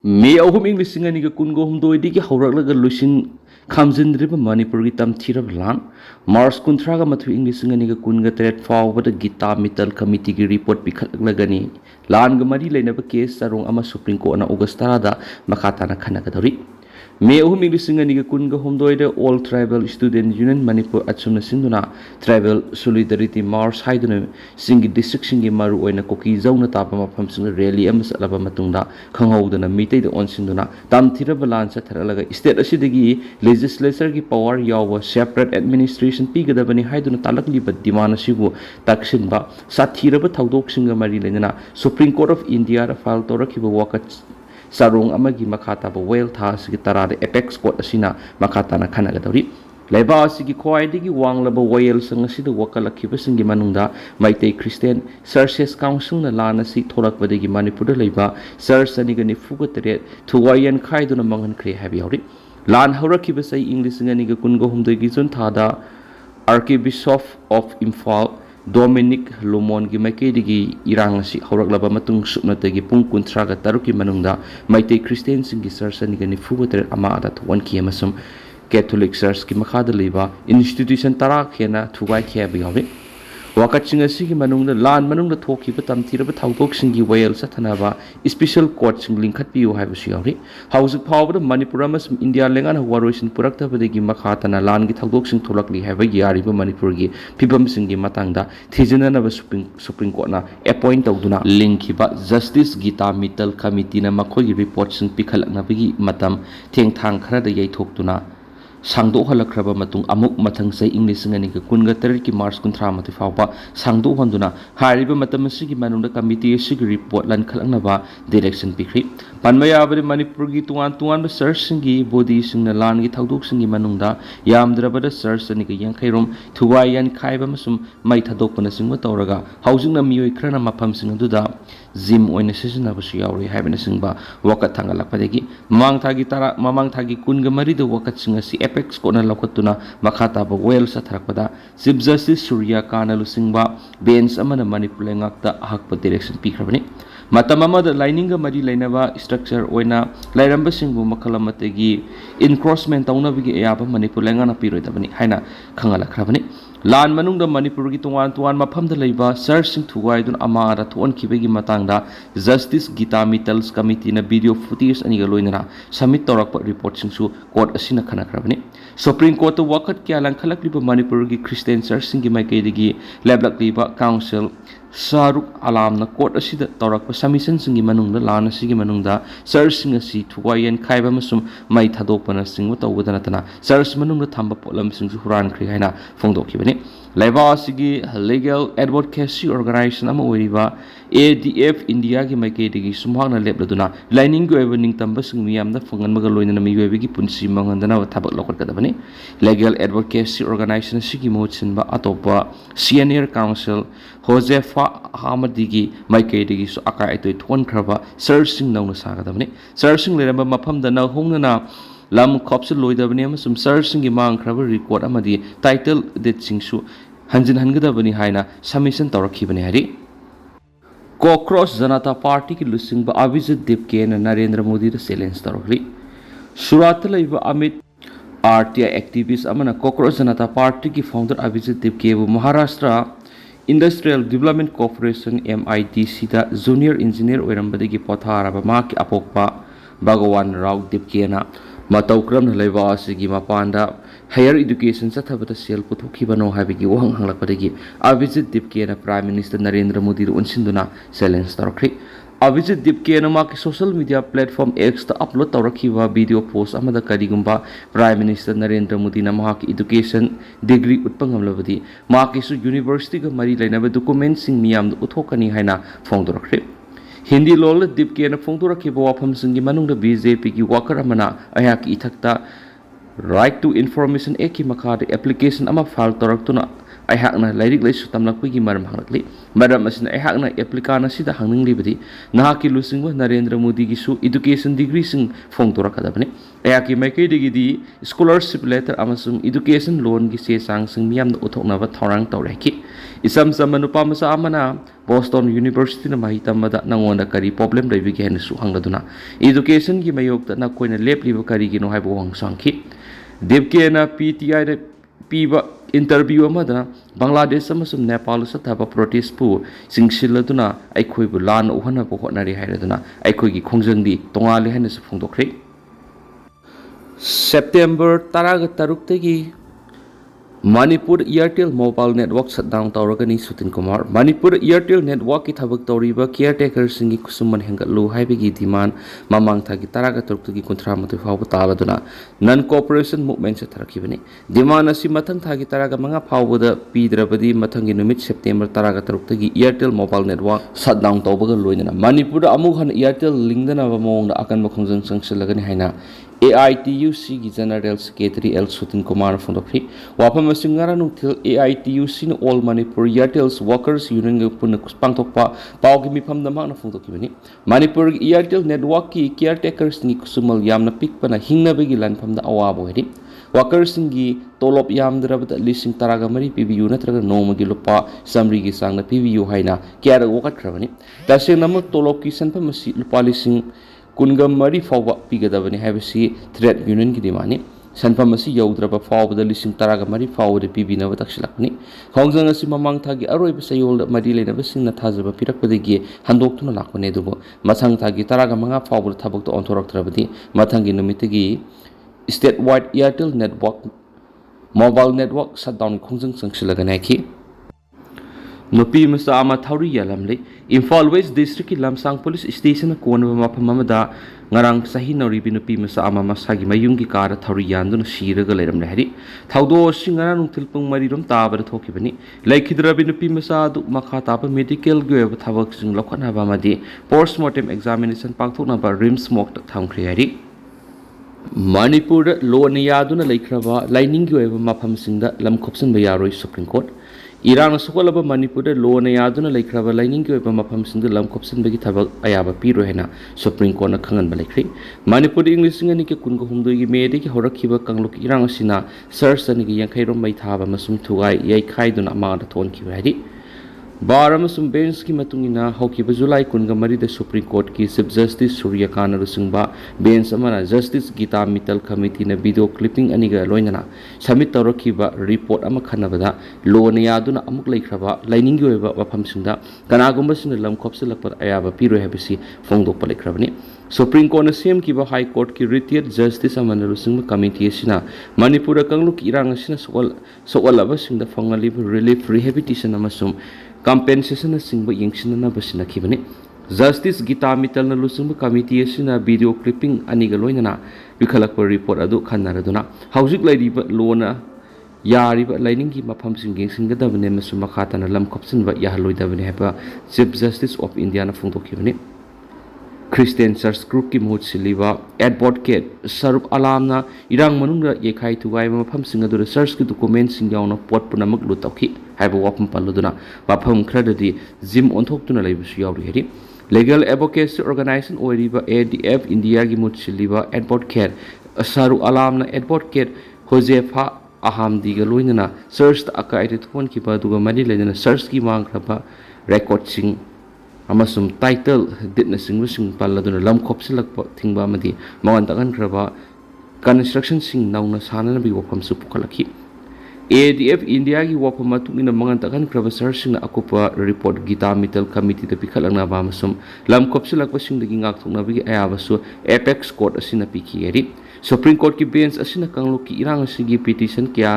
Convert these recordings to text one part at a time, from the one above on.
May ahum English sing ani kun go hum do di ki hawrak lusin khamjindriba Manipur gi tam thirab lan Mars kunthra ga mathu English sing ani kun ga tret forward gita mital committee gi report pikhat lagani lan ga mari leina ba case sarong ama Supreme Court na August 10 da makata na khana ga dori May ahum English sing ani kun ga hum do all tribal student union Manipur achuna sinduna tribal solidarity Mars haiduna singi district singi maru oina koki zauna tapa mafam sing rally am salaba matungda khanghaudana Meitei da on sinduna tam thiraba lan sa tharalaga state asidagi legislature gi power yawa separate administration pigadabani haiduna talakli ba demand asibu taksinba sathiraba thaudok singa mari lenana Supreme Court of India ra file torakiba wakat sarong amagi makata ba well tha sigi tarade apex court asina makata na khana gadori leba asigi khwaidigi wanglaba wayel sang asida wakalakhiba singi manungda Meitei Christian Services Council na lana si thorakbadagi Manipur da leba Sirs ani gani fuga tere thuwayan khaiduna mangan khre habi yori lan haurakhiba sai English ngani ga kungo humdagi chun thada Archbishop of Imphal Dominic Lumon gi makedigi irang si hauраklaba matung supnatagi pung kunthra ga taruki manungda Meitei Christian singi Sirs ani gani fuga tere ama ada thwan ki amasum Catholic Church ki makhada liba institution tara khena thugai kheba yawi wakat singa sigi manungda lan manungda thoki ba tamthira ba thawtok singi wayel sathanaba special court sing lingkhat piu haiba si yawi hauzik phawba Manipur amasum India lengan waroisin purakta badagi makhata na lan gi thawtok sing tholakli haiba yari ba Manipur gi phibam singi matangda thijina na ba Supreme Court na appoint tawduna linkhiba Justice Gita Mital Committee na makhoi report sing pikhalakna bagi matam thengthang khara da yai thokduna Sangdo halakraba matung amuk mathang sai English ngani ka kunga tarir ki Mars kunthra mati fawpa sangdo handuna hariba matam asigi manungda committee asigi report lan khalangna ba direction pikri panmaya bari Manipur gi tuan ba search singi body singna lan gi thawdok singi manungda yamdraba da search ani ka yangkhairom thuwayan khaiba masum mai thadok pana singma tawraga housing na miyoi khrana mafam singaduda Zim oina sisina basu yauri haibana singba wakat thangalakpadagi mamang thagi kunga marida wakat singa si apex ko na lokatuna makata ba well sa tharakpada Chief Justice Surya Kana lusingba bench amana Manipur lengakta ahakpa direction pikrabani matam amada lininga mari lainaba structure oina lairamba singbu makalamategi encroachment taunabigi ayaba Manipur lengana piroidabani haina khangalakhrabani lan manungda Manipur gi tuan mafamda leiba search sing thuwaidun ama ara thon khibegi matangda Justice Gita Mitals Committee na video footage ani ga loinana submit torakpa report singsu court asina khanakrabani Supreme Court wakat kya lang khalakliba Manipur gi Christian Church sing gi maikaidigi lablakliba council Saruk alam na court asida torakpa submission singi manungda lan asigi manungda search sing asi thuwayan khaiba masum mai thadopana singwa tawdana tana search manungda thamba polam singsu huran khri haina phongdokhibani laiba asigi legal advocacy organization ama oiriba ADF India gi maikaidigi sumhangna lebladuna lining go evening tamba sing miyamda phongan maga loinana miwebigi punsi mangandana thabak lokot kadabani legal advocacy organization sigi mohutsinba atopa senior counsel Josefa Hamadigi maikaidigi su akai atoi thon khraba searching nauna sagadabani searching leramba mafamda na hongnana lam khopse loidabani amasum searching gi mang khraba record amadi title date singsu hanjin hangadabani haina submission torakhibani hari Cockroach Janata Party ki lusingba Abhijit Dipke na Narendra Modi da challenge torokli Surat laiba Amit RTI activist amana Cockroach Janata Party ki founder Abhijit Dipke bu Maharashtra Industrial Development Corporation MIDC da junior engineer oirambadagi potharaba ma ki apokpa Bhagwan Rao Dipke na matawkram laiba asigi mapanda higher education sathabata sel puthokibano habigi wahang hanglakpadagi Abhijit Dipke na Prime Minister Narendra Modi unsinduna challenge torokri Abhijit Dipke na maki social media platform X ta upload torakhiba video post amada karigumba Prime Minister Narendra Modi na mahaki education degree utpangamlabadi maki su university ga mari lainaba document sing miyam uthokani haina phongdorakri Hindi lol Dipke na phongdorakhiba wafam singi manungda BJP ki worker amana ayaki ithakta Right to Information Act ki makhada application ama file toraktuna aihakna lairik laisu tamlakpigi maram hanglakli maram asina aihakna applicant asida hangninglibadi nahaki lusingwa Narendra Modi gi su education degree sing phongtorakadabani ayaki maikei digidi scholarship letter amasung education loan gi se sang sing miyam na uthokna ba thorang tawreki isam sam nupa masa amana Boston University na mahitamada nangonda kari problem dai bigi hen su hangladuna education gi mayok ta na koina lep liba kari gi no haibo hang sangki debke na PTI de piba interview amada Bangladesh amasum Nepal sa thaba protest pu singsiladuna aikhoi bu lan uhana bo hotnari hairaduna aikhoi gi khongjang di tongale hen su phongdokre September taraga taruktagi Manipur Airtel Mobile Network shutdown tawragani Sutin Kumar Manipur Airtel Network ki thabak tawriba caretaker singi kusuman hengatlu haibagi demand mamang thagi taraga taruktagi kontra matu fawba taladuna non cooperation movement se tharakibani demand asi mathang thagi taraga manga fawbada pidrabadi mathangi numit September taraga taruktagi Airtel Mobile Network shutdown tawbaga loinana Manipur amuk han Airtel lingdana ba mawngda akan bakhongjang sangsilagani haina AITUC gi General Secretary L Sutin Kumar Fondokhi wapam singara nuthil AITUC ni All Manipur Airtel's Workers Union gi punna pangthokpa pawgi mifam na makna Fondokhi bani Manipur Airtel Network ki caretakers ni kusumal yamna pikpana hingnabagi lanfam da awabo hedi workers singi tolop yamdrabata lising taraga mari PBU natraga nomagi lupa samri gi sangna PBU haina kiara wakatkrabani taseng namu tolop ki sanpam masi lupa lising kunga mari fawba pigadabani habisi trade union gi dimani sanpam asi yaudraba fawba lising taraga mari fawba pibina ba taksilakni khongjang asi mamang thagi aroi sayol mari lena basing na thajaba pirakpadagi handoktuna lakbane dubo masang thagi taraga manga fawba thabak to onthoroktrabadi mathangi numitagi state wide Airtel network mobile network shutdown khongjang sangsilaganaki Nupi masa ama thauri yalamle Imphal West District ki Lamsang Police Station ko na mapam amada ngarang sahi noribi nupi masa ama masagi mayung gi kara thauri yandun siraga leiram lehri thaudo singara nung tilpung marirom tabar thokibani laikhidrabi nupi masa du makha tapa medical gi eba thabak sing lokhana ba madi postmortem examination pakthokna ba rims mock thamkhri hari Manipur lo na yaduna laikhraba lining gi eba mafam singda lam khopsan ba yaroi Supreme Court Iran sukolaba Manipur lo na yaduna laikhraba lining gi oiba mafam singda lam khopsan bagi thabak ayaba piro hena Supreme Court na khangan ba laikhri Manipur English ngani ke kungo humdoi gi mede ki horakhiba kanglok Iran asina search ani gi yankhai rom mai thaba masum thugai yai khai duna ma da thon ki hari bar amasum bench ki matungina hokiba July kunga mari da Supreme Court ki Chief Justice Surya Khan rusungba bench amana Justice Gita Mittal Committee na video clipping ani ga loinana submit tawrakhiba report ama khanabada lo na yaduna amuk laikhraba lining gi oiba wafam singda kanagumba sina lam khopsilakpa ayaba piro habisi fongdokpa laikhrabani Supreme Court na sem ki ba High Court ki retired justice amana rusungba committee sina Manipur kangluk irang sina sokal aba singda fongali relief rehabilitation amasum compensation na singba yengsin na basina khibani Justice Gita Mittal na lusungba committee asina video clipping ani ga loinana bikhalakpa report adu khannaraduna haujik lairiba lona yariba lining gi mafam sing yengsin ga dabane masu makhata na lam khopsin ba yahloi dabane haba Chief Justice of India na phongdokhibani Christian Church Group ki muhut siliba advocate Sarup Alamna irang manungda yekhai thugai mafam sing adu research ki documents sing yauna pot punamak lutauki haiba wapam paluduna mafam khradadi gym onthoktuna laibusu yauri heri legal advocacy organization oiriba ADF India gi muhut siliba advocate Sarup Alamna advocate Josefa Ahamdi ga loinana search ta akaite thon ki ba duga mani lenana search ki mangraba record sing amasum title ditna singbu sing palladuna lam khopsilakpa thingba amadi mawan takan kraba construction sing nauna sanana bi wapam su pukhalaki ADF India gi wapam matungina mangan takan kraba search na akupa report Gita Mittal Committee da pikhalangna ba amasum lam khopsilakpa sing dagi ngak thokna bi ayaba su apex court asina pikhi eri Supreme Court ki bench asina kanglok ki irang asigi petition kya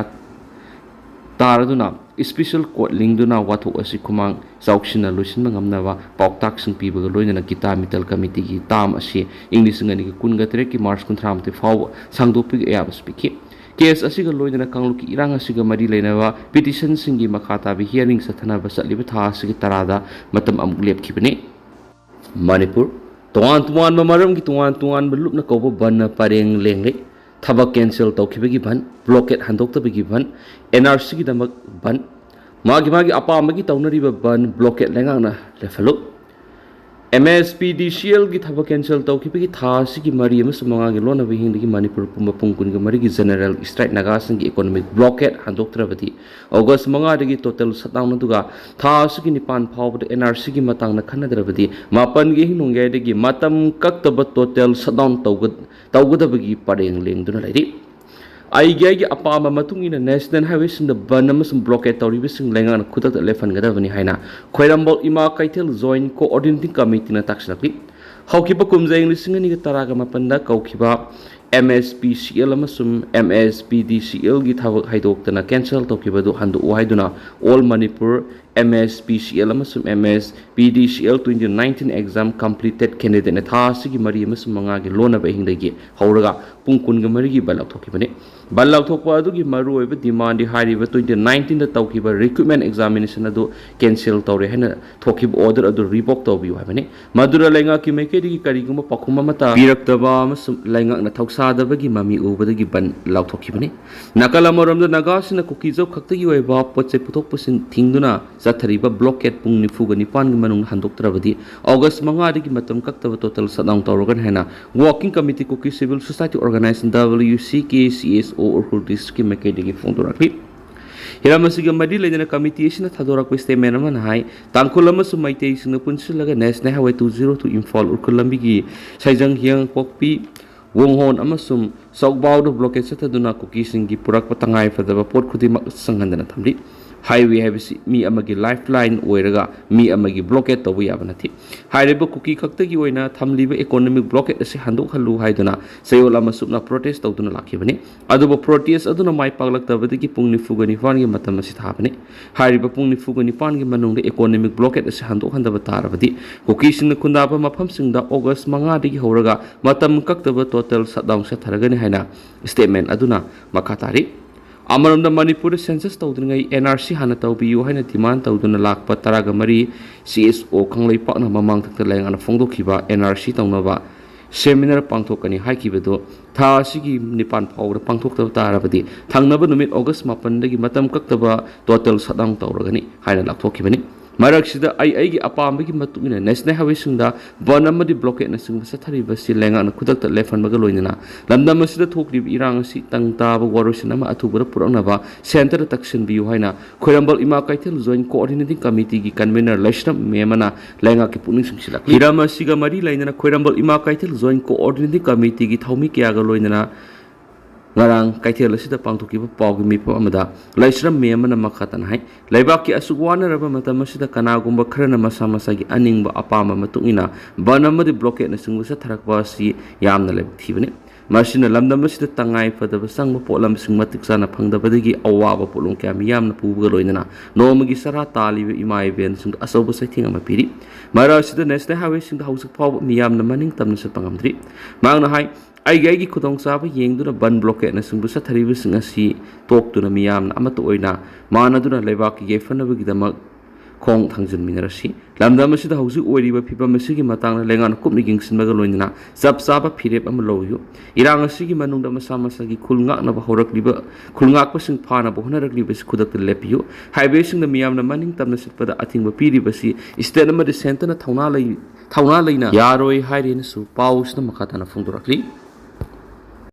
taraduna special court lingduna wathok asi kumang chauksina loisinba ngamnawa pauktak sing pibaga loinana Gita Mittal Committee gi tam asi English ngani ki kunga tere ki March 13 faw sangdopi ayaba spiki case asiga loinana kanglok ki irang asiga mari leinawa petition singi makhata bi hearing sathana ba satliba tha asigi tarada matam amuk lepkhibani Manipur tuan mamaram ki tuan belupna kobo ban pareng lengle Thaba cancel tawkhibagi ban blockade handoktabagi ban NRC gi damak ban magi apa magi tawnari ba ban blockade lengang na lefalo MSPDCL की थबक cancel तौखिबगी था सिगी मरी अमसुंग मंगागी लोनबी हिंदगी मणिपुर पुंब पुंकुनगी मरीगी जनरल स्ट्राइक नागासिंग इकोनॉमिक ब्लॉकेट हंदोक्त्रबदी अगस्त मंगादगी टोटल शटडाउन अदुगा था सिगी निपान फावबद NRC की मतांगना खनदरबदी मापनगी हिंगेदगी मतम कक्तब टोटल शटडाउन तौगदबगी परेंग लेंगदुना लैरि आईगी अपाम नेशनल हाईवे बन ब्लॉकेट तौरीबसिंग लेंगान खुद लेफनगदबनी हाइना खोरंबल इमा कैथेल जॉइंट कोऑर्डिनेटिंग कमिटीना ताक्सलकली हौकिबा कुमजैंग लिसिंग अनिगा तरागा मापनदा कौखिबा MSPCL MSPDCL की थबक हाइदोक्तना कैंसल तौखिबदु हंदोक हाइदुना all Manipur MSPCL MSPDCL 2019 exam completed candidate ने था सिगी मरी मंगा की लोनब हिंदगी हौरगा पुंग कुनग मरी बल लौथोखिबने बल लौथोकपा अदुगी मरुओइब डिमांड हाइरिब 2019 दा तौखिबा रिक्रूटमेंट एग्जामिनेशन अदु कैंसल तौरे हैना थोखिब ऑर्डर अदु रिवोक तौबियु हाबने मदुरा लेंगा की मेकेदी करिगुम पखुम मता बिरक्तबा लेंगा न थौसादबगी ममी उबदगी बन लौथोखिबने नकल अमरम नागासिना कुकीजो खक्तगी ओइबा पोचे पुथोक पुसिन थिंगदुना जाथरिबा ब्लॉकेट पुंग निफुग निपान मनुंग हंदोक्त्रबदी अगस्त मंगादगी मतम कक्तब टोटल शटडाउन तौरगन हैना working committee Kuki civil society organisation WCKCSO Ukhrul district की मेकेडी फोंदोरखली हिरामसिग मदी लेजना कमिटी सिना थादोरक स्टेटमेंट अमन हाई तांकुल अमसु मैतेई सिंग पुनसिलगा नेशनल हाईवे 202 इम्फाल उर्खुल लंबिगी साइजंग हियंग पोकपी वोंगहोन अमसुम सौबाउद ब्लॉकेट सतदुना कुकी सिंगी पुरक तंगाई फदबा पोट खुदिमक संगंदना थमली हाईवे है मी अमगी लाइफलाइन ओइरगा मी अमगी ब्लॉकेट तब याब नथि हाइरेब कुकी खक्तगी ओइना थमलिब इकोनॉमिक ब्लॉकेट असे हंदोक हल्लु हाइदुना सयोल अमसुना प्रोटेस्ट तौदुना लाखिबने अदुबो प्रोटेस्ट अदुना माइ पागलक्तबदगी पुंग निफुग निफान गे मतम असे थाबने हाइरेब पुंग निफुग निफान गे मनुंग इकोनॉमिक ब्लॉकेट असे हंदोक हंदब तारबदी कुकी सिंग खुंदाब मफम सिंगदा अगस्त 5 दगी हौरगा मतम कक्तब टोटल शटडाउन सथरगने हाइना स्टेटमेंट अदुना मखा तारी अमरम मणिपुर सेंसस तौद्रिंगै NRC हाना तौबियु हाइना डिमांड तौदुना लाखपा तरागा मरी CSO खंगलै पाकना ममांग थक्ता लेंगाना फोंदोखिबा NRC तौनबा सेमिनार पांथोकनी हाइकिबदो था सिगी निपान फावद पांथोक्तब तारबदी थांगनब नुमित अगस्त 5 दगी मतम कक्तबा टोटल शटडाउन तौरगनी हाइना लाथोखिबनी मरक्सिदा आई अपामबगी मतुगिना नेशनल हाईवे सिंगदा बन अमदि ब्लॉकेट न सिंग सथरिब सि लेंगाना खुदक लेफनबगा लोइना लमदम सिदा थोक्रिब इरांग सि तंगताब वरोसिन अमा अथुबर पुरंगनबा सेंटर तक्सन बियु हाइना खोरंबल Ima Keithel joint coordinating committee की कन्वीनर लैश्रम मेमना लेंगा की पुनिंग सिंगसिला हिराम सिगा मरी लाइना खोरंबल Ima Keithel joint coordinating committee की थौमी कियागा लोइना ngarang kaithel asida pangthokiba pawgi mipa amada laisram me amana makhatan hai laibak ki asugwana raba matam asida kanagumba kharana masa masagi aningba apama matungina banamadi blockade na singwa sa tharakba si yamna leb thibane masina lamdam asida tangai fadaba sangba polam sing matik sana phangdabadagi awaba polong kya miyamna pubuga loinana nomagi sara talibe imai ben sing asoba saithing ama piri mara asida national highway sing hausuk paw miyamna maning tamna sa pangamdri mangna hai आई खुदों चाब येंगदुना बन blockade न सिंबु सथरिब सिंग असि तोक्तुना मियामना अमत ओइना मानदुना लेबाक येफनबगिदमक खोंग थांजन मिनरसी लमदम असिदा हौजि ओइरिबा फिबम असिगी मतांगना लेंगान कुपनि गिंगसिनबगा लोइना जब चाबा फिरेप अम लोयु इरांग असिगी मनुंगदा मसा मसागी खुलंगाकनबा हौरकलिबा खुलंगाकपसिंग फानबा होनरकलिबसि खुदक लेपियु highway सिंग मियामना मनिंग तमना सिटपदा अथिंगबा पिरिबसि state अमदि सेंटरना थौना लैना यारोय हाइरेनसु पाउसना मखाताना फोंदोरकली